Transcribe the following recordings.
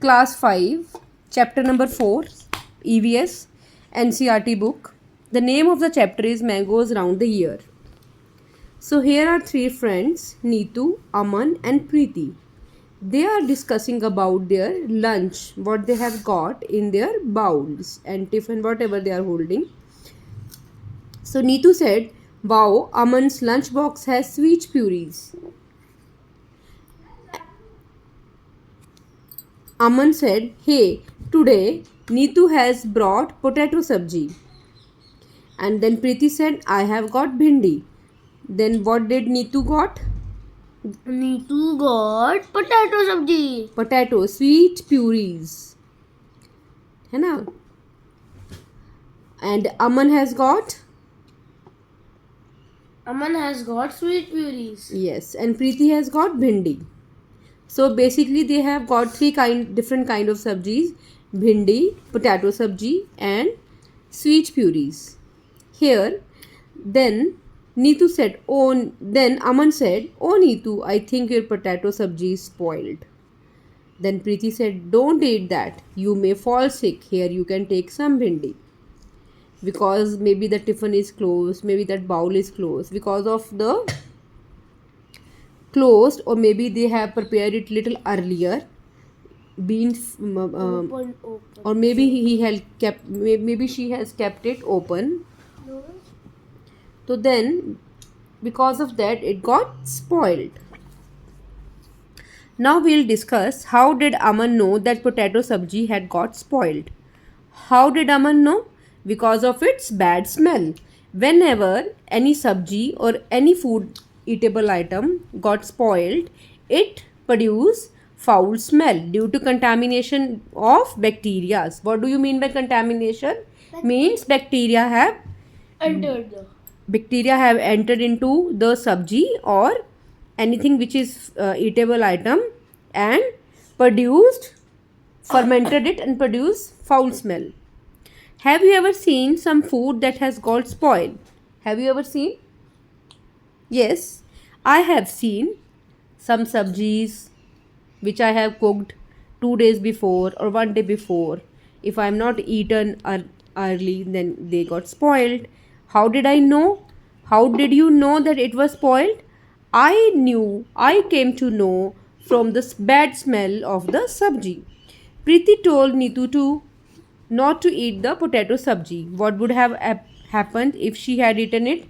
Class 5, Chapter number 4, EVS, NCERT book. The name of the chapter is Mangoes Round the Year. So here are three friends, Neetu, Aman and Preeti. They are discussing about their lunch, what they have got in their bowls and tiffin, whatever they are holding. So Neetu said, "Wow, Aman's lunchbox has sweet puris." Aman said, "Hey, today Neetu has brought potato sabji." And then Preeti said, "I have got bhindi." Then what did Neetu got? Neetu got potato sabji. Potato, sweet puris. है ना? And Aman has got? Aman has got sweet puris. Yes, and Preeti has got bhindi. So basically they have got different kind of sabjis: bhindi, potato sabji and sweet puris. Here, then Neetu said, then Aman said, "Oh Neetu, I think your potato sabji is spoiled." Then Preeti said, "Don't eat that. You may fall sick. Here you can take some bhindi." Because maybe the tiffin is closed, maybe that bowl is closed because of the closed, or maybe they have prepared it little earlier, Open. or maybe he had kept, maybe she has kept it open. So then because of that it got spoiled. Now we'll discuss how did Aman know that potato sabji had got spoiled. How did Aman know? Because of its bad smell. Whenever any sabji or any food eatable item got spoiled, it produced foul smell due to contamination of bacteria. What do you mean by contamination? Means bacteria have entered into the sabji or anything which is eatable item and fermented it and produced foul smell. Have you ever seen some food that has got spoiled? Have you ever seen? Yes, I have seen some sabjis which I have cooked 2 days before or 1 day before. If I am not eaten early, then they got spoiled. How did I know? How did you know that it was spoiled? I came to know from the bad smell of the sabji. Preeti told Neetu to not to eat the potato sabji. What would have happened if she had eaten it?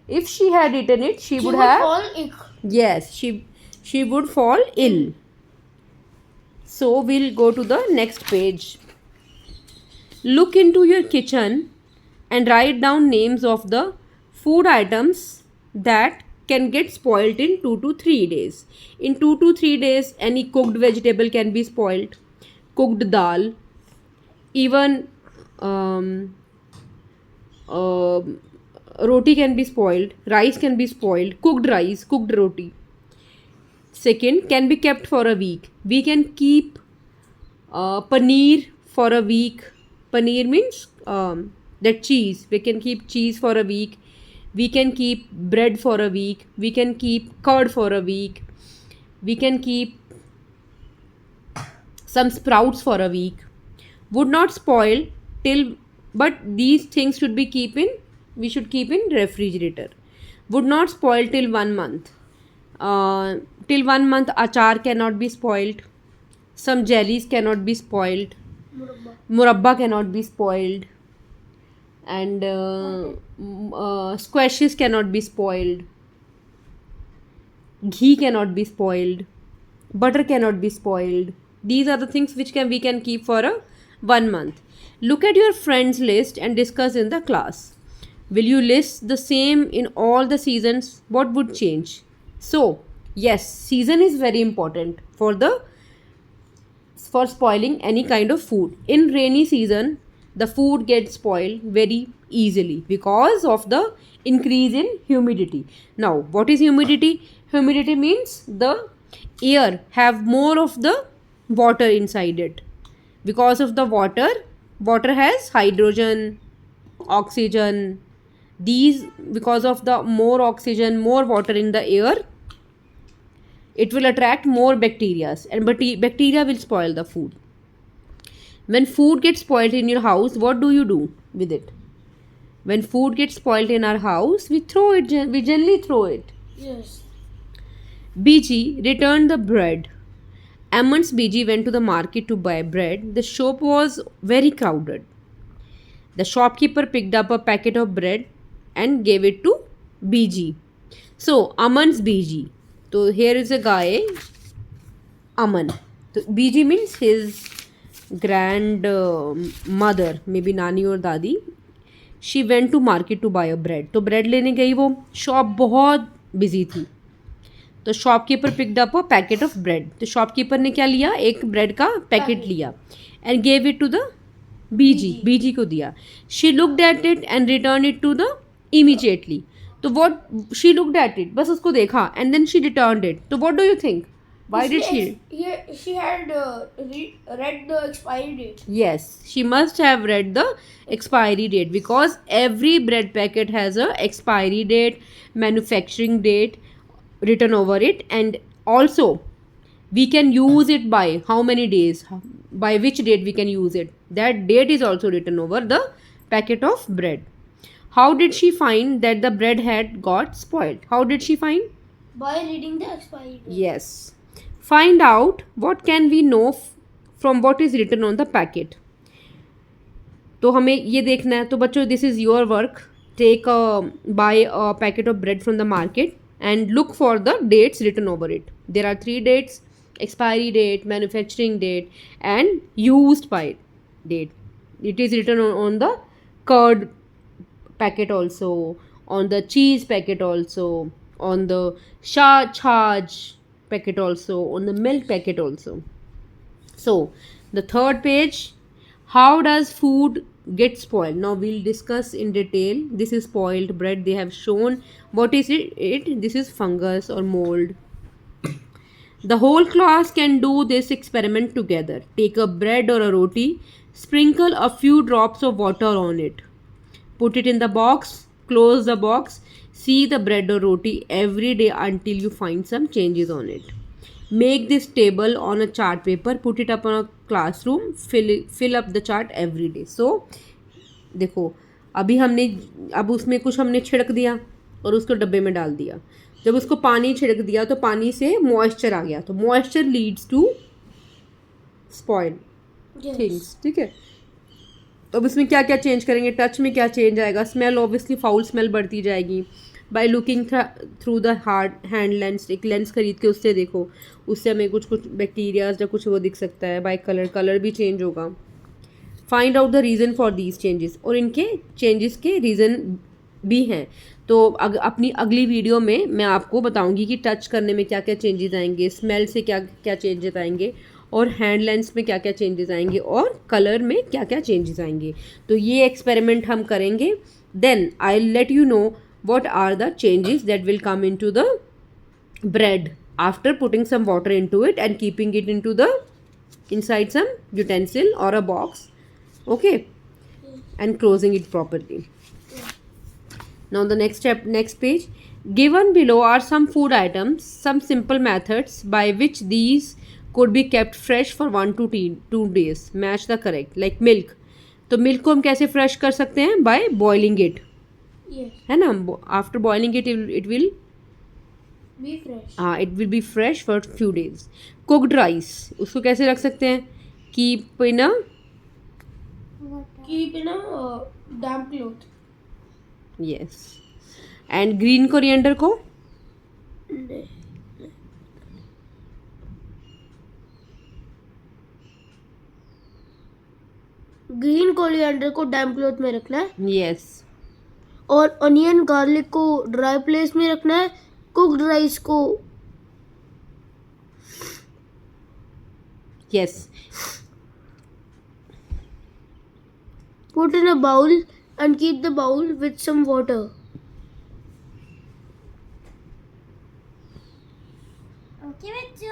If she had eaten it, she would have fall ill. Yes, she would fall ill. So we'll go to the next page. Look into your kitchen and write down names of the food items that can get spoiled in 2 to 3 days. In 2 to 3 days, any cooked vegetable can be spoiled. Cooked dal, even roti can be spoiled, rice can be spoiled, cooked rice, cooked roti. Second, can be kept for a week. We can keep paneer for a week. Paneer means that cheese. We can keep cheese for a week. We can keep bread for a week. We can keep curd for a week. We can keep some sprouts for a week. Would not spoil but these things should be we should keep in refrigerator. Would not spoil till 1 month. Till 1 month achar cannot be spoiled. Some jellies cannot be spoiled. Murabba cannot be spoiled. And squashes cannot be spoiled. Ghee cannot be spoiled. Butter cannot be spoiled. These are the things which we can keep for 1 month. Look at your friends list and discuss in the class. Will you list the same in all the seasons? What would change? So, yes, season is very important for spoiling any kind of food. In rainy season, the food gets spoiled very easily because of the increase in humidity. Now, what is humidity? Humidity means the air have more of the water inside it. Because of the water has hydrogen, oxygen. These, because of the more oxygen, more water in the air, It will attract more bacteria, and bacteria will spoil the food. When food gets spoiled in your house, what do you do with it? When food gets spoiled in our house, we throw it. We generally throw it. Yes. BG returned the bread. Amon's BG went to the market to buy bread. The shop was very crowded. The shopkeeper picked up a packet of bread and gave it to BG. So, Aman's BG. So, here is a guy, Aman. So, BG means his grandmother, maybe Nani or Dadi. She went to market to buy a bread. तो bread लेने गई वो. Shop बहुत busy थी. तो shopkeeper picked up a packet of bread. तो shopkeeper ने क्या लिया? एक ब्रेड का पैकेट लिया and gave it to the बीजी. बीजी को दिया. She looked at it and return it to the immediately. तो what she looked at it, बस उसको देखा and then she return it. तो what do you think? Why did she? She had read the expiry date. Yes, she must have read the expiry date because every bread packet has a expiry date, manufacturing date written over it, and also we can use it by how many days, by which date we can use it. That date is also written over the packet of bread. How did she find that the bread had got spoiled? How did she find? By reading the expiry date. Yes. Find out what can we know from what is written on the packet. तो हमें ये देखना है. तो बच्चों, this is your work. Take buy a packet of bread from the market and look for the dates written over it. There are 3 dates: expiry date, manufacturing date, and used by date. It is written on the curd packet also, on the cheese packet also, on the charge packet also, on the milk packet also. So the third page, how does food get spoiled? Now we'll discuss in detail. This is spoiled bread. They have shown what is it. This is fungus or mold. The whole class can do this experiment together. Take a bread or a roti, sprinkle a few drops of water on it, put it in the box, close the box, see the bread or roti every day until you find some changes on it. Make this table on a chart paper, put it up on a classroom, fill up the chart every day. So देखो, अब उसमें कुछ हमने छिड़क दिया और उसको डब्बे में डाल दिया. जब उसको पानी छिड़क दिया तो पानी से मॉइस्चर आ गया. तो moisture leads to spoil things. ठीक है. तो अब इसमें क्या क्या चेंज करेंगे? टच में क्या चेंज आएगा? स्मेल, ऑब्वियसली फाउल स्मेल बढ़ती जाएगी. By looking through the hard hand lens, एक लेंस खरीद के उससे देखो, उससे हमें कुछ बैक्टीरियाज या कुछ वो दिख सकता है. बाय कलर भी चेंज होगा. Find out the reason for these changes. और इनके चेंजेस के रीज़न भी हैं. तो अपनी अगली वीडियो में मैं आपको बताऊंगी कि टच करने में क्या क्या चेंजेस आएंगे, स्मेल से क्या क्या चेंजेस आएंगे, और हैंड लेंस में क्या क्या चेंजेस आएंगे, और कलर में क्या क्या चेंजेस आएंगे. तो ये एक्सपेरिमेंट हम करेंगे. Then I let you know what are the changes that will come into the bread after putting some water into it and keeping it into the inside some utensil or a box, okay, and closing it properly. Now the next page, given below are some food items, some simple methods by which these could be kept fresh for 1 to 2 days. Match the correct. Like milk. तो milk को हम कैसे fresh कर सकते हैं? By boiling it. Yes. है ना. After boiling it it will Be fresh. हाँ, it will be fresh for few days. Cooked rice, उसको कैसे रख सकते हैं? Keep in a Keep in a damp cloth. Yes. And green coriander को green coriander को डैम्प क्लॉथ में रखना है. यस. और अनियन गार्लिक को ड्राई प्लेस में रखना है. कुक्ड राइस को yes. put in a bowl and keep the bowl with some water.